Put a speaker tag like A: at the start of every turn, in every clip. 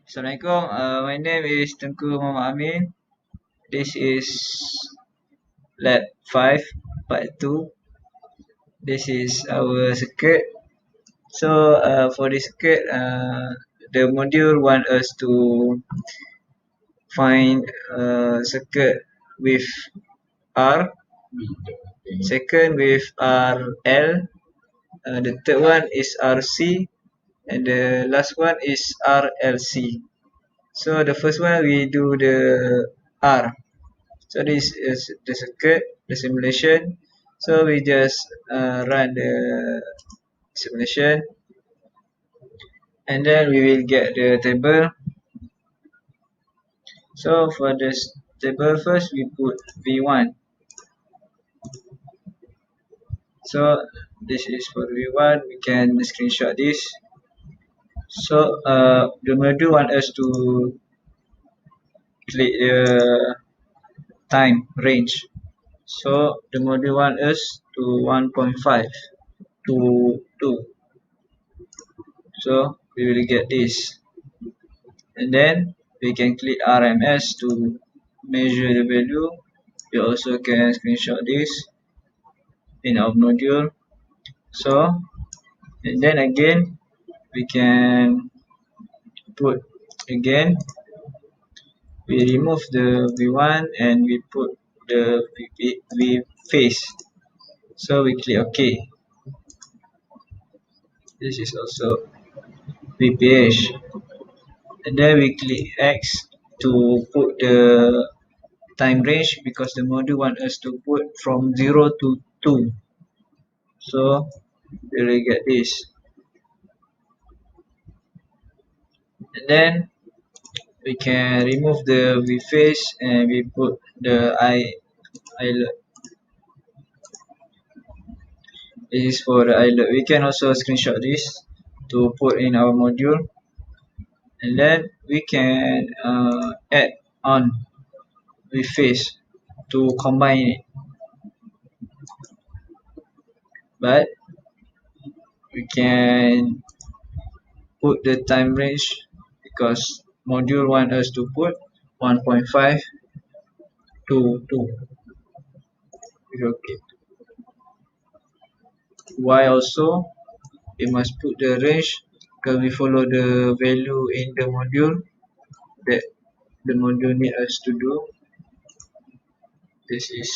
A: Assalamualaikum. My name is Tengku Muhammad Amin. This is Lab 5, Part 2. This is our circuit. So, for this circuit, the module want us to find a circuit with R, second with RL, the third one is RC, and the last one is RLC. So the first one we do the R. So this is the circuit, the simulation. So we just run the simulation, and then we will get the table. So for this table first, we put V1. So this is for V1. We can screenshot this. So the module want us to click the time range. So the module want us to 1.5 to 2. So we will get this, and then we can click RMS to measure the value. We also can screenshot this in our module. So, and then again we can put again, we remove the V1 and we put the V face. So we click OK. This is also VPH, and then we click X to put the time range, because the module want us to put from 0 to 2. So we will get this, and then we can remove the V face and we put the eyelet. This is for the eyelet. We can also screenshot this to put in our module, and then we can add on V face to combine it. But we can put the time range, because module want us to put 1.5 to 2. Okay. Why also we must put the range, because we follow the value in the module that the module need us to do. This is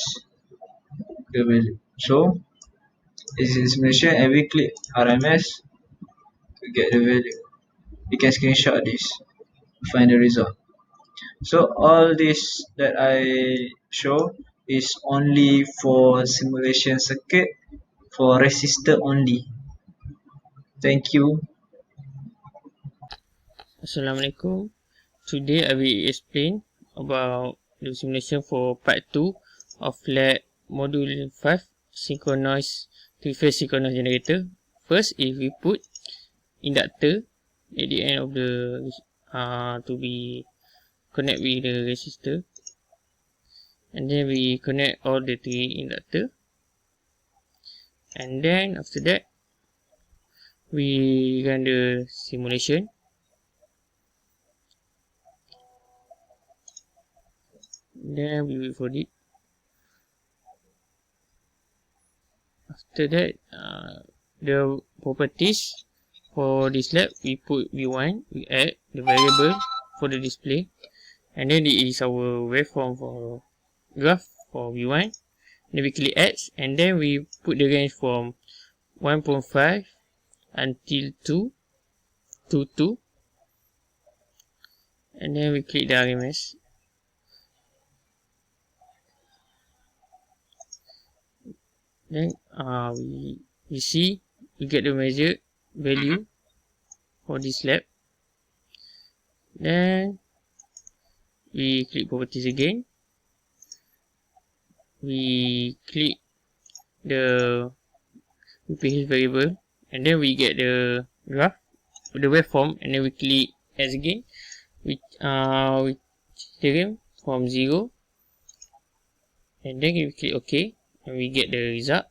A: the value. So this is simulation, and we click RMS to get the value. We can screenshot this to find the result. So all this that I show is only for simulation circuit, for resistor only. Thank you.
B: Assalamualaikum. Today I will explain about the simulation for part 2 of lab module 5, synchronous three-phase synchronous generator. First, if we put inductor at the end of the to be connect with the resistor, and then we connect all the three inductor, and then after that we run the simulation. Then we wait for it. After that, the properties for this lab, we put V1, we add the variable for the display, and then it is our waveform for graph for V1. Then we click X, and then we put the range from 1.5 until 2 to 2, and then we click the RMS. Then we see we get the measured value for this lab. Then we click properties again. We click the VPH variable, and then we get the graph, the waveform, and then we click as again. We change the range from 0, and then we click OK, and we get the result.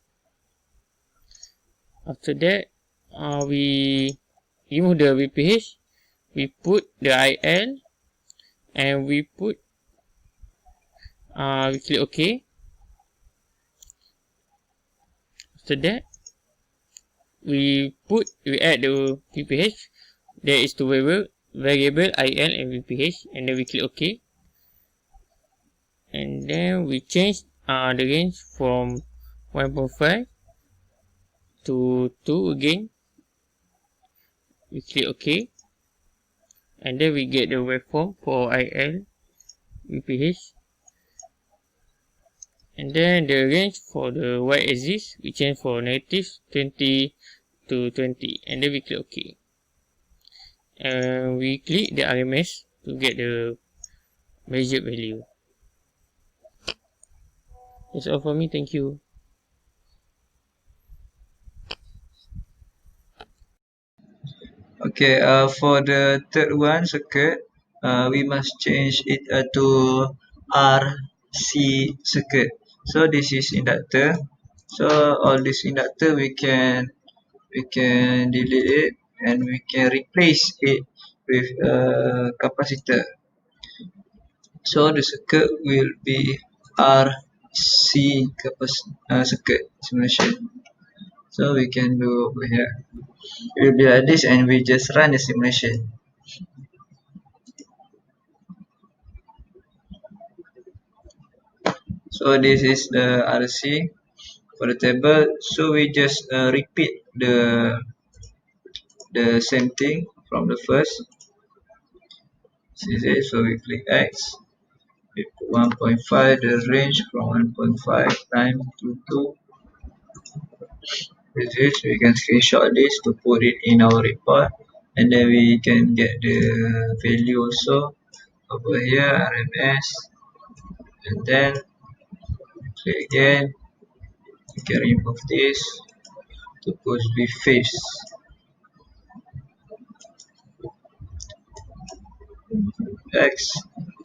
B: After that, we remove the VPH, we put the IL and we put we click OK. After that, we add the VPH. There is two variable IL and VPH, and then we click OK. And then we change the range from 1.5 to 2 again. We click OK, and then we get the waveform for IL, VPH. And then the range for the y-axis we change for negative 20 to 20, and then we click OK. And we click the RMS to get the measured value. That's all for me. Thank you.
A: Okay, for the third one circuit, we must change it to RC circuit. So this is inductor. So all this inductor we can delete it and we can replace it with a capacitor. So the circuit will be RC circuit simulation. So we can do over here. It will be like this, and we just run the simulation. So this is the RC for the table. So we just repeat the same thing from the first. So we click X. We put 1.5. The range from 1.5 times to 2. With this, we can screenshot this to put it in our report, and then we can get the value also over here, RMS, and then click again. You can remove this to put with face. X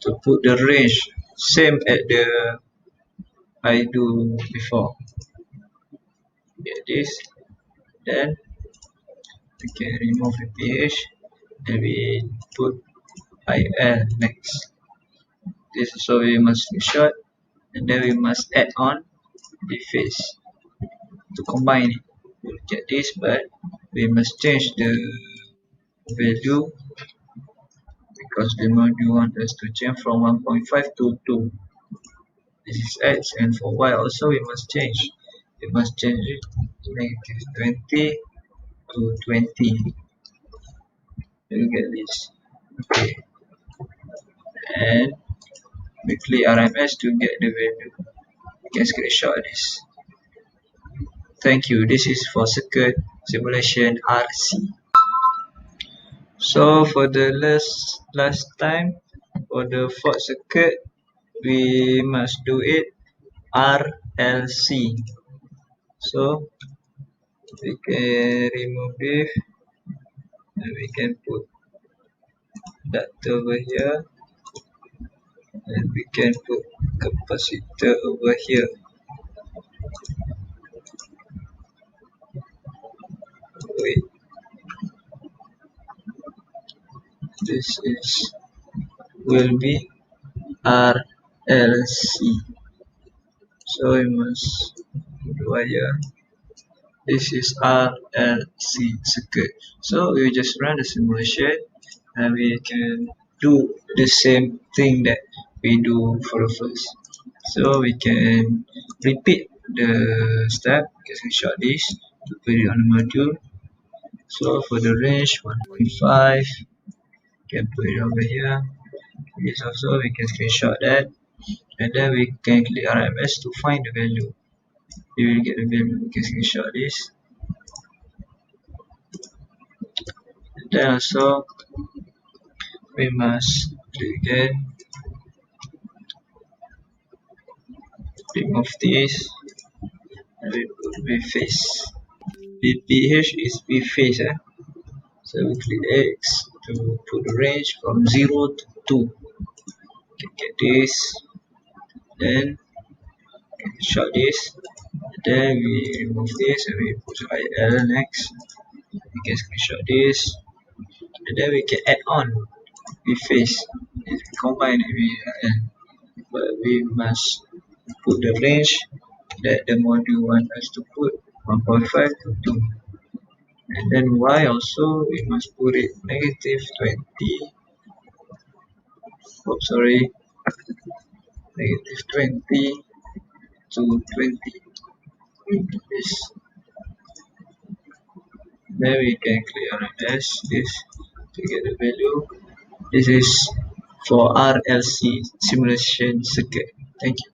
A: to put the range, same as the I do before. Get this, then we can remove the pH and we put IL next. This is so we must screenshot, and then we must add on the face to combine it. We'll get this, but we must change the value because the module wants us to change from 1.5 to 2. This is X, and for Y also we must change. We must change it to negative 20 to 20. You get this. Okay. And we click RMS to get the value. You can screenshot this. Thank you. This is for circuit simulation RC. So for the last time, for the fourth circuit, we must do it RLC. So we can remove this, and we can put that over here, and we can put capacitor over here. Wait, this is will be RLC. So we must wire. This is RLC circuit. So we just run the simulation, and we can do the same thing that we do for the first. So we can repeat the step. We can screenshot this to put it on the module. So for the range 1.5, we can put it over here. This also we can screenshot that, and then we can click RMS to find the value. We will get the value. We can screenshot this. And then also we must click again, remove this, and we put V-face. VPH is V-face. So we click X to put the range from 0 to 2. Get this, then short this, then we remove this and we put IL next. We can screenshot this, and then we can add on with phase. If we combine it, but we must put the range that the module wants us to put 1.5 to 2. And then y also we must put it negative 20, oh sorry, negative 20 to 20. This. Then we can click on S this to get the value. This is for RLC simulation circuit. Thank you.